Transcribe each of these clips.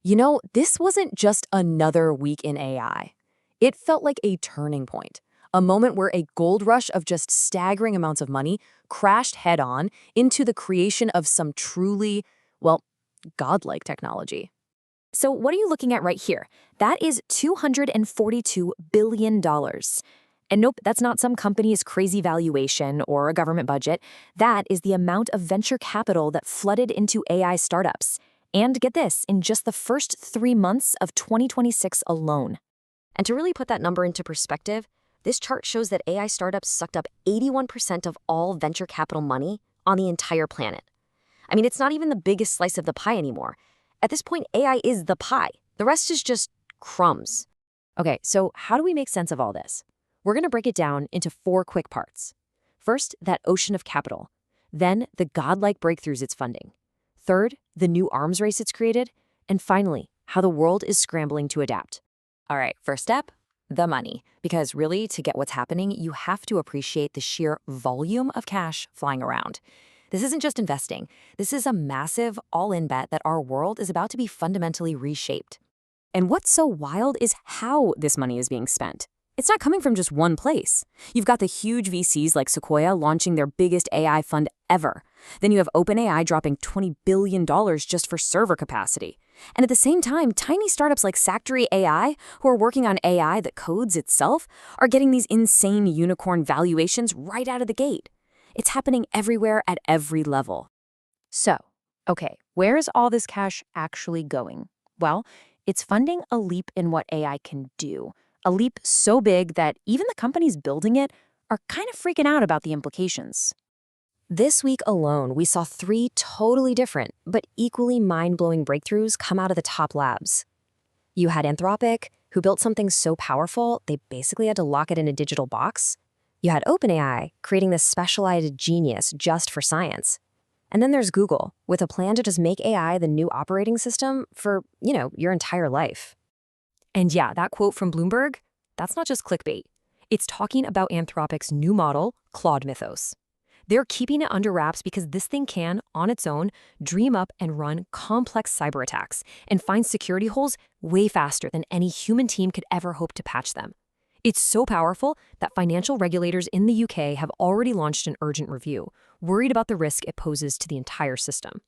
This wasn't just another week in AI. It felt like a turning point, a moment where a gold rush of just staggering amounts of money crashed head-on into the creation of some truly, well, godlike technology. So what are you looking at right here? That is $242 billion. And nope, that's not some company's crazy valuation or a government budget. That is the amount of venture capital that flooded into AI startups. And get this, in just the first 3 months of 2026 alone. And to really put that number into perspective, this chart shows that AI startups sucked up 81% of all venture capital money on the entire planet. I mean, it's not even the biggest slice of the pie anymore. At this point, AI is the pie. The rest is just crumbs. Okay, so how do we make sense of all this? We're going to break it down into 4 quick parts. First, that ocean of capital. Then, the godlike breakthroughs it's funding. Third, the new arms race it's created. And finally, how the world is scrambling to adapt. All right, first step, the money. Because really, to get what's happening, you have to appreciate the sheer volume of cash flying around. This isn't just investing. This is a massive, all-in bet that our world is about to be fundamentally reshaped. And what's so wild is how this money is being spent. It's not coming from just one place. You've got the huge VCs like Sequoia launching their biggest AI fund ever. Then you have OpenAI dropping $20 billion just for server capacity. And at the same time, tiny startups like Sactory AI, who are working on AI that codes itself, are getting these insane unicorn valuations right out of the gate. It's happening everywhere at every level. So, okay, where's all this cash actually going? Well, it's funding a leap in what AI can do. A leap so big that even the companies building it are kind of freaking out about the implications. This week alone, we saw 3 totally different but equally mind-blowing breakthroughs come out of the top labs. You had Anthropic, who built something so powerful they basically had to lock it in a digital box. You had OpenAI, creating this specialized genius just for science. And then there's Google, with a plan to just make AI the new operating system for, your entire life. And yeah, that quote from Bloomberg, that's not just clickbait. It's talking about Anthropic's new model, Claude Mythos. They're keeping it under wraps because this thing can, on its own, dream up and run complex cyber attacks and find security holes way faster than any human team could ever hope to patch them. It's so powerful that financial regulators in the UK have already launched an urgent review, worried about the risk it poses to the entire system.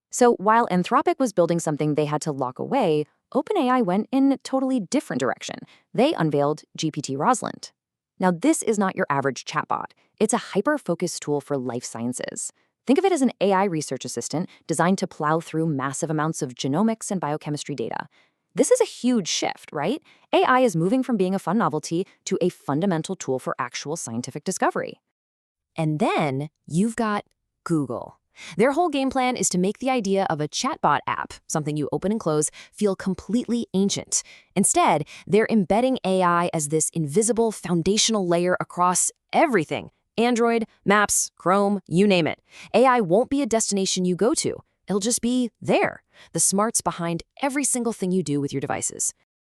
So while Anthropic was building something they had to lock away, OpenAI went in a totally different direction. They unveiled GPT-Rosalind. Now, this is not your average chatbot. It's a hyper-focused tool for life sciences. Think of it as an AI research assistant designed to plow through massive amounts of genomics and biochemistry data. This is a huge shift, right? AI is moving from being a fun novelty to a fundamental tool for actual scientific discovery. And then you've got Google. Their whole game plan is to make the idea of a chatbot app, something you open and close, feel completely ancient. Instead, they're embedding AI as this invisible foundational layer across everything. Android, Maps, Chrome, you name it. AI won't be a destination you go to. It'll just be there, the smarts behind every single thing you do with your devices.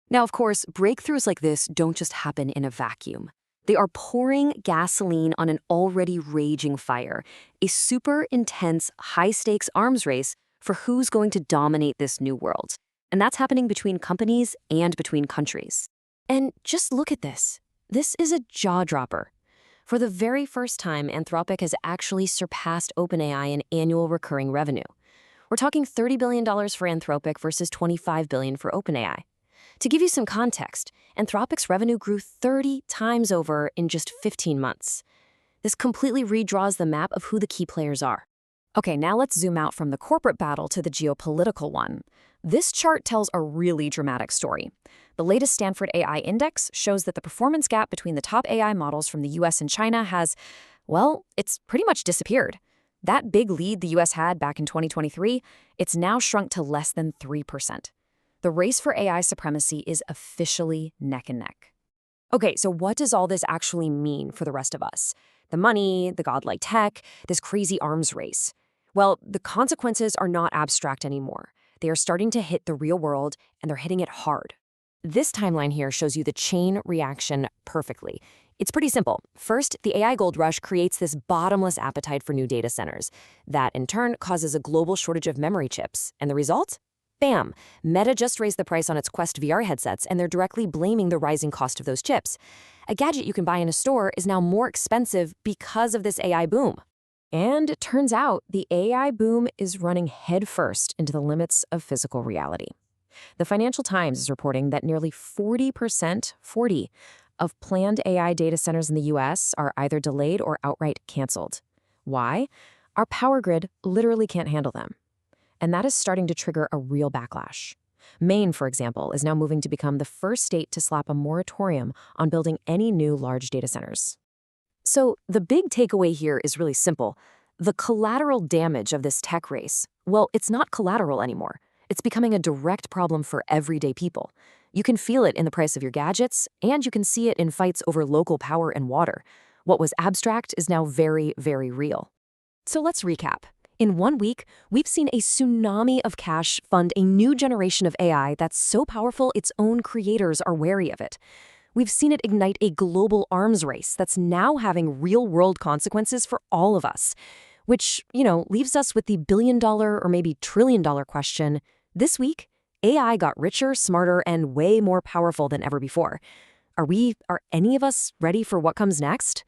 Now, of course, breakthroughs like this don't just happen in a vacuum. They are pouring gasoline on an already raging fire, a super intense, high-stakes arms race for who's going to dominate this new world. And that's happening between companies and between countries. And just look at this. This is a jaw-dropper. For the very first time, Anthropic has actually surpassed OpenAI in annual recurring revenue. We're talking $30 billion for Anthropic versus $25 billion for OpenAI. To give you some context, Anthropic's revenue grew 30 times over in just 15 months. This completely redraws the map of who the key players are. Okay, now let's zoom out from the corporate battle to the geopolitical one. This chart tells a really dramatic story. The latest Stanford AI Index shows that the performance gap between the top AI models from the US and China has, well, it's pretty much disappeared. That big lead the US had back in 2023, it's now shrunk to less than 3%. The race for AI supremacy is officially neck and neck. Okay, so what does all this actually mean for the rest of us? The money, the godlike tech, this crazy arms race. Well, the consequences are not abstract anymore. They are starting to hit the real world, and they're hitting it hard. This timeline here shows you the chain reaction perfectly. It's pretty simple. First, the AI gold rush creates this bottomless appetite for new data centers. That, in turn, causes a global shortage of memory chips. And the result? Bam! Meta just raised the price on its Quest VR headsets, and they're directly blaming the rising cost of those chips. A gadget you can buy in a store is now more expensive because of this AI boom. And it turns out the AI boom is running headfirst into the limits of physical reality. The Financial Times is reporting that nearly 40%, of planned AI data centers in the US are either delayed or outright canceled. Why? Our power grid literally can't handle them. And that is starting to trigger a real backlash. Maine, for example, is now moving to become the first state to slap a moratorium on building any new large data centers. So the big takeaway here is really simple. The collateral damage of this tech race, well, it's not collateral anymore. It's becoming a direct problem for everyday people. You can feel it in the price of your gadgets, and you can see it in fights over local power and water. What was abstract is now very, very real. So let's recap. In 1 week, we've seen a tsunami of cash fund a new generation of AI that's so powerful its own creators are wary of it. We've seen it ignite a global arms race that's now having real-world consequences for all of us, which, leaves us with the billion-dollar or maybe trillion-dollar question. This week, AI got richer, smarter, and way more powerful than ever before. Are any of us ready for what comes next?